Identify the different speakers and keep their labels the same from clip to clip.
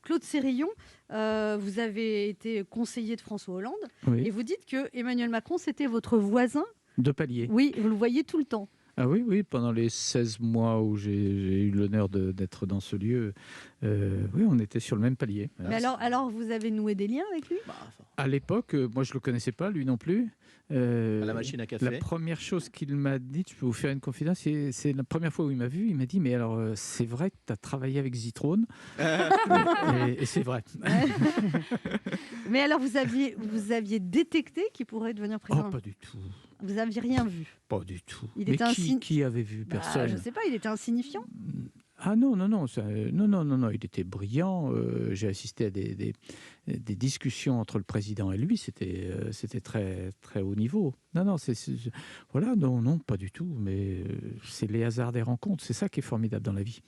Speaker 1: Claude Sérillon, vous avez été conseiller de François Hollande
Speaker 2: Oui,
Speaker 1: et vous dites que Emmanuel Macron, c'était votre voisin.
Speaker 2: de palier.
Speaker 1: Oui, vous le voyez tout le temps.
Speaker 2: Ah oui, oui, pendant les 16 mois où j'ai eu l'honneur d'être dans ce lieu, oui, on était sur le même palier.
Speaker 1: Mais alors, vous avez noué des liens avec lui?
Speaker 2: À l'époque, moi, je ne le connaissais pas, lui non plus.
Speaker 3: À la machine à
Speaker 2: La
Speaker 3: café.
Speaker 2: première chose qu'il m'a dit, je peux vous faire une confidence, c'est la première fois où il m'a vu, il m'a dit, mais alors, c'est vrai que tu as travaillé avec Zitrone. Et c'est vrai.
Speaker 1: Mais alors, vous aviez détecté qu'il pourrait devenir
Speaker 2: Oh,
Speaker 1: président?
Speaker 2: pas du tout.
Speaker 1: Vous n'aviez rien vu?
Speaker 2: Pas du tout.
Speaker 1: Il
Speaker 2: Mais
Speaker 1: était
Speaker 2: qui avait vu?
Speaker 1: Bah,
Speaker 2: Personne.
Speaker 1: je ne sais pas, il était insignifiant.
Speaker 2: Ah non, non, non, non, il était brillant. J'ai assisté à des discussions entre le président et lui, c'était très, très haut niveau. Non, non, voilà, non, non, pas du tout, mais c'est les hasards des rencontres, c'est ça qui est formidable dans la vie.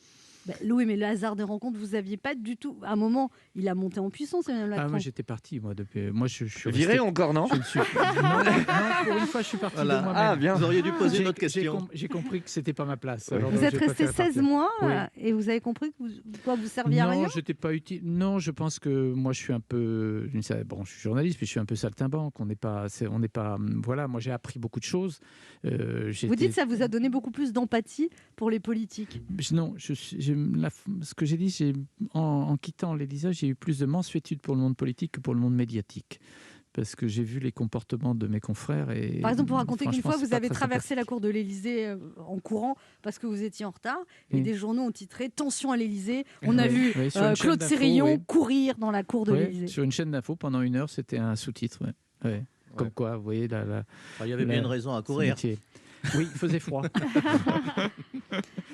Speaker 1: Oui, mais le hasard des rencontres, vous n'aviez pas du tout. À un moment, il a monté en puissance, Emmanuel
Speaker 2: Ah,
Speaker 1: Macron.
Speaker 2: moi j'étais parti, depuis. Moi je suis
Speaker 3: Viré
Speaker 2: resté.
Speaker 3: encore, non?
Speaker 2: Je ne suis... non, pour une fois je suis parti de moi-même.
Speaker 3: Ah, bien. Vous auriez dû poser une autre question.
Speaker 2: J'ai compris que c'était pas ma place.
Speaker 3: Oui.
Speaker 2: Alors,
Speaker 1: Vous
Speaker 2: donc,
Speaker 1: êtes
Speaker 2: j'ai
Speaker 1: resté
Speaker 2: préféré
Speaker 1: 16
Speaker 2: partir.
Speaker 1: mois
Speaker 2: Oui.
Speaker 1: et vous avez compris que vous serviez à rien?
Speaker 2: Non, j'étais pas utile. Non, je pense que moi, je suis un peu. Bon, je suis journaliste, mais je suis un peu saltimbanque. On n'est pas. Voilà, moi, j'ai appris beaucoup de choses.
Speaker 1: Vous dites que ça vous a donné beaucoup plus d'empathie pour les politiques.
Speaker 2: Non, ce que j'ai dit, en quittant l'Élysée, j'ai eu plus de mansuétude pour le monde politique que pour le monde médiatique. Parce que j'ai vu les comportements de mes confrères. Et
Speaker 1: Par exemple, pour raconter qu'une
Speaker 2: franchement,
Speaker 1: fois,
Speaker 2: c'est
Speaker 1: vous
Speaker 2: pas
Speaker 1: avez
Speaker 2: très
Speaker 1: traversé
Speaker 2: sympathique.
Speaker 1: la cour de l'Élysée en courant parce que vous étiez en retard. Et
Speaker 2: Oui.
Speaker 1: des journaux ont titré «Tension à l'Élysée». On a vu
Speaker 2: Oui, sur une chaîne
Speaker 1: Claude
Speaker 2: d'infos,
Speaker 1: Sérillon
Speaker 2: oui.
Speaker 1: courir dans la cour de
Speaker 2: Oui,
Speaker 1: l'Élysée.
Speaker 2: sur une chaîne d'infos, pendant 1 heure, c'était un sous-titre. Ouais. Ouais. Comme quoi, vous voyez,
Speaker 3: Il y avait bien une raison à courir.
Speaker 2: Oui, il faisait froid.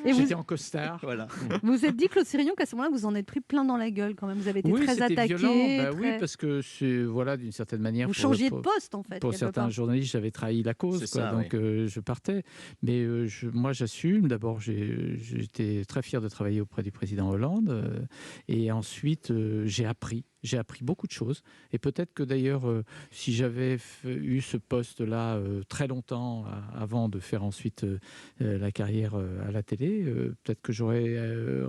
Speaker 1: Et
Speaker 2: J'étais en costard.
Speaker 3: Voilà.
Speaker 1: vous vous êtes dit, Claude Sérillon, qu'à ce moment-là, vous en êtes pris plein dans la gueule quand même. Vous avez été
Speaker 2: Oui,
Speaker 1: très
Speaker 2: c'était
Speaker 1: attaqué.
Speaker 2: violent. Oui, parce que voilà, d'une certaine manière.
Speaker 1: Vous changiez de poste, en fait.
Speaker 2: Pour
Speaker 1: quelque
Speaker 2: certains
Speaker 1: part.
Speaker 2: journalistes, j'avais trahi la cause,
Speaker 3: C'est ça,
Speaker 2: donc je partais. Mais moi, j'assume. D'abord, j'étais très fier de travailler auprès du président Hollande. Et ensuite, j'ai appris. J'ai appris beaucoup de choses. Et peut-être que d'ailleurs, si j'avais eu ce poste-là très longtemps avant de faire ensuite la carrière à la télé, peut-être que j'aurais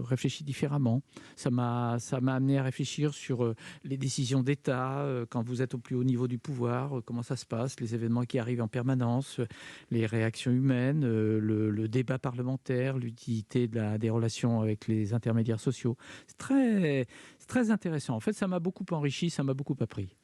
Speaker 2: réfléchi différemment. Ça m'a amené à réfléchir sur les décisions d'État, quand vous êtes au plus haut niveau du pouvoir, comment ça se passe, les événements qui arrivent en permanence, les réactions humaines, le débat parlementaire, l'utilité des relations avec les intermédiaires sociaux. C'est très intéressant. En fait, ça m'a beaucoup enrichi, ça m'a beaucoup appris.